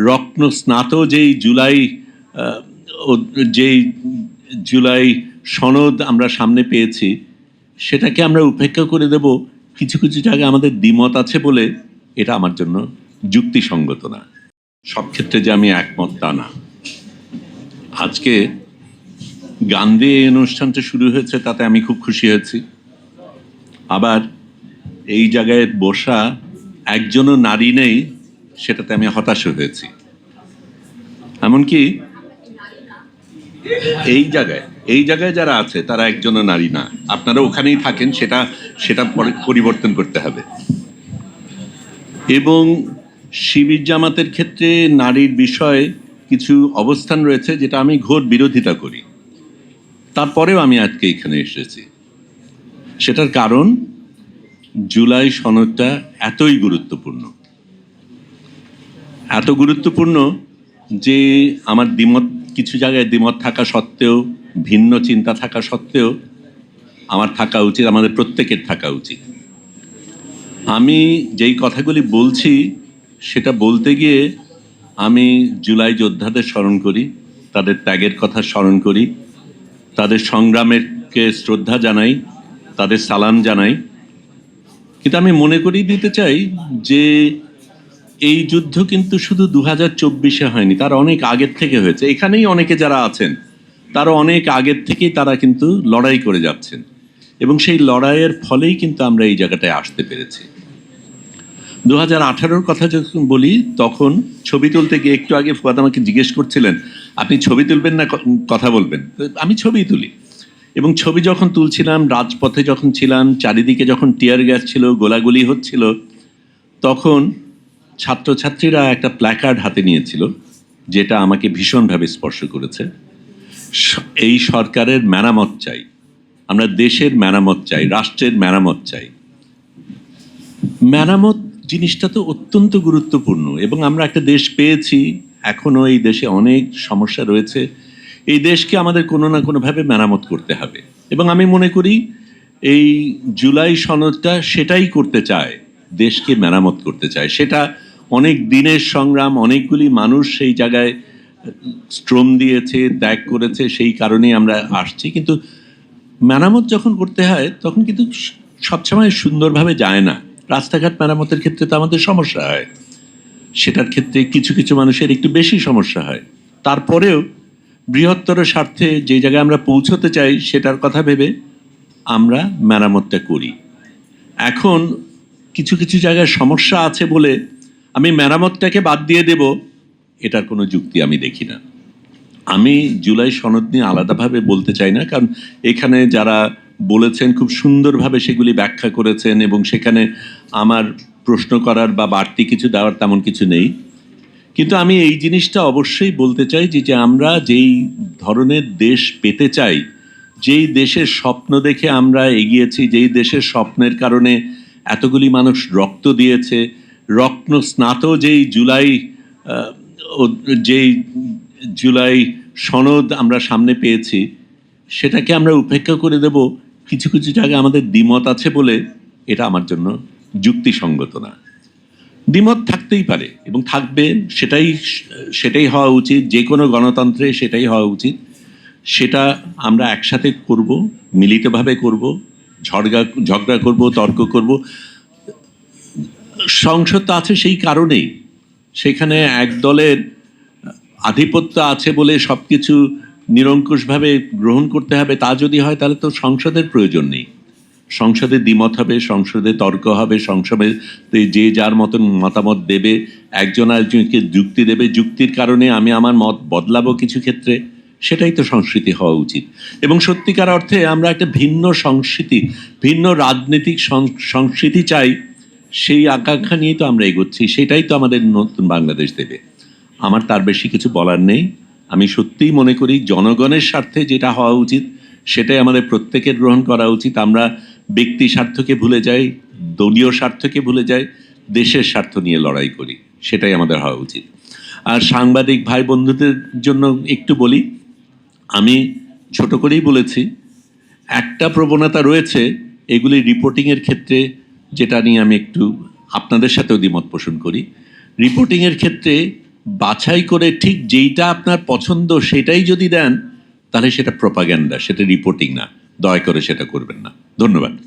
রত্ন স্নাত যেই জুলাই সনদ আমরা সামনে পেয়েছি, সেটাকে আমরা উপেক্ষা করে দেব কিছু কিছু জায়গায় আমাদের দ্বিমত আছে বলে, এটা আমার জন্য যুক্তিসঙ্গত না। সব ক্ষেত্রে যে আমি একমত তা না। আজকে গান দিয়ে এই অনুষ্ঠানটা শুরু হয়েছে, তাতে আমি খুব খুশি হয়েছি। আবার এই জায়গায় বসা একজনও নারী নেই, সেটাতে আমি হতাশ হয়েছি। এমনকি এই জায়গায় যারা আছে তারা একজনও নারী না। আপনারা ওখানেই থাকেন, সেটা পরিবর্তন করতে হবে। এবং শিবির জামাতের ক্ষেত্রে নারীর বিষয়ে কিছু অবস্থান রয়েছে যেটা আমি ঘোর বিরোধিতা করি। তারপরেও আমি আজকে এখানে এসেছি। সেটার কারণ জুলাই সনদটা এতই গুরুত্বপূর্ণ, এত গুরুত্বপূর্ণ যে আমার কিছু জায়গায় দ্বিমত থাকা সত্ত্বেও, ভিন্ন চিন্তা থাকা সত্ত্বেও আমার থাকা উচিত, আমাদের প্রত্যেকের থাকা উচিত। আমি যেই কথাগুলি বলছি সেটা বলতে গিয়ে আমি জুলাই যোদ্ধাদের স্মরণ করি, তাদের ত্যাগের কথা স্মরণ করি, তাদের সংগ্রামেরকে শ্রদ্ধা জানাই, তাদের সালাম জানাই। কিন্তু আমি মনে করিয়ে দিতে চাই যে এই যুদ্ধ কিন্তু শুধু 2024-এ হয়নি, তার অনেক আগের থেকে হয়েছে। এখানেই অনেকে যারা আছেন তারা অনেক আগের থেকেই তারা কিন্তু লড়াই করে যাচ্ছেন, এবং সেই লড়াইয়ের ফলেই কিন্তু আমরা এই জায়গাটায় আসতে পেরেছি। 2018-র কথা যখন বলি, তখন ছবি তুলতে গিয়ে, একটু আগে ফুয়াদ আমাকে জিজ্ঞেস করছিলেন আপনি ছবি তুলবেন না কথা বলবেন, আমি ছবি তুলি। এবং ছবি যখন তুলছিলাম, রাজপথে যখন ছিলাম, চারিদিকে যখন টিয়ার গ্যাস ছিল, গোলাগুলি হচ্ছিল, তখন ছাত্রছাত্রীরা একটা প্ল্যাকার্ড হাতে নিয়েছিল, যেটা আমাকে ভীষণভাবে স্পর্শ করেছে। এই সরকারের মেরামত চাই, আমরা দেশের মেরামত চাই, রাষ্ট্রের মেরামত চাই। মেরামত জিনিসটা তো অত্যন্ত গুরুত্বপূর্ণ, এবং আমরা একটা দেশ পেয়েছি, এখনও এই দেশে অনেক সমস্যা রয়েছে। এই দেশকে আমাদের কোনো না কোনোভাবে মেরামত করতে হবে, এবং আমি মনে করি এই জুলাই সনদটা সেটাই করতে চায়, দেশকে মেরামত করতে চায়। সেটা অনেক দিনের সংগ্রাম, অনেকগুলি মানুষ সেই জায়গায় শ্রম দিয়েছে, ত্যাগ করেছে, সেই কারণেই আমরা আসছি। কিন্তু মেরামত যখন করতে হয় তখন কিন্তু সবসময় সুন্দরভাবে যায় না। রাস্তাঘাট মেরামতের ক্ষেত্রে তো আমাদের সমস্যা হয়, সেটার ক্ষেত্রে কিছু কিছু মানুষের একটু বেশি সমস্যা হয়। তারপরেও বৃহত্তর স্বার্থে যে জায়গায় আমরা পৌঁছতে চাই সেটার কথা ভেবে আমরা মেরামতটা করি। এখন কিছু কিছু জায়গায় সমস্যা আছে বলে আমি মেরামতটাকে বাদ দিয়ে দেব, এটার কোনো যুক্তি আমি দেখি না। আমি জুলাই সনদ নিয়ে আলাদাভাবে বলতে চাই না, কারণ এখানে যারা বলেছেন খুব সুন্দরভাবে সেগুলি ব্যাখ্যা করেছেন, এবং সেখানে আমার প্রশ্ন করার বা বাড়তি কিছু দেওয়ার তেমন কিছু নেই। কিন্তু আমি এই জিনিসটা অবশ্যই বলতে চাই যে আমরা যেই ধরনের দেশ পেতে চাই, যেই দেশের স্বপ্ন দেখে আমরা এগিয়েছি, যেই দেশের স্বপ্নের কারণে এতগুলি মানুষ রক্ত দিয়েছে, রত্ন স্নাত যেই জুলাই সনদ আমরা সামনে পেয়েছি, সেটাকে আমরা উপেক্ষা করে দেব কিছু কিছু জায়গায় আমাদের দ্বিমত আছে বলে, এটা আমার জন্য যুক্তিসঙ্গত না। দ্বিমত থাকতেই পারে এবং থাকবে, সেটাই হওয়া উচিত, যে কোনো গণতন্ত্রে সেটাই হওয়া উচিত। সেটা আমরা একসাথে করব, মিলিতভাবে করব, ঝগড়া করব, তর্ক করব। সংসদ আছে সেই কারণেই, সেখানে এক দলের আধিপত্য আছে বলে সব কিছু নিরঙ্কুশভাবে গ্রহণ করতে হবে তা যদি হয়, তাহলে তো সংসদের প্রয়োজন নেই। সংসদে দ্বিমত হবে, সংসদে তর্ক হবে, সংসদে যে যার মতন মতামত দেবে, একজন আরেকজনকে যুক্তি দেবে, যুক্তির কারণে আমি আমার মত বদলাবো কিছু ক্ষেত্রে, সেটাই তো সংস্কৃতি হওয়া উচিত। এবং সত্যিকার অর্থে আমরা একটা ভিন্ন সংস্কৃতি, ভিন্ন রাজনৈতিক সংস্কৃতি চাই, সেই আকাঙ্ক্ষা নিয়েই তো আমরা এগোচ্ছি, সেটাই তো আমাদের নতুন বাংলাদেশ দেবে। আমার তার বেশি কিছু বলার নেই। আমি সত্যিই মনে করি জনগণের স্বার্থে যেটা হওয়া উচিত সেটাই আমাদের প্রত্যেকের গ্রহণ করা উচিত। আমরা ব্যক্তি স্বার্থকে ভুলে যাই, দলীয় স্বার্থকে ভুলে যাই, দেশের স্বার্থ নিয়ে লড়াই করি, সেটাই আমাদের হওয়া উচিত। আর সাংবাদিক ভাই বন্ধুদের জন্য একটু বলি, আমি ছোট করেই বলেছি, একটা প্রবণতা রয়েছে এগুলি রিপোর্টিংয়ের ক্ষেত্রে, যেটা নিয়ে আমি একটু আপনাদের সাথেও দ্বিমত পোষণ করি। রিপোর্টিংয়ের ক্ষেত্রে বাছাই করে ঠিক যেইটা আপনার পছন্দ সেটাই যদি দেন, তাহলে সেটা প্রপাগ্যান্ডা, সেটা রিপোর্টিং না। দয়া করে সেটা করবেন না। ধন্যবাদ।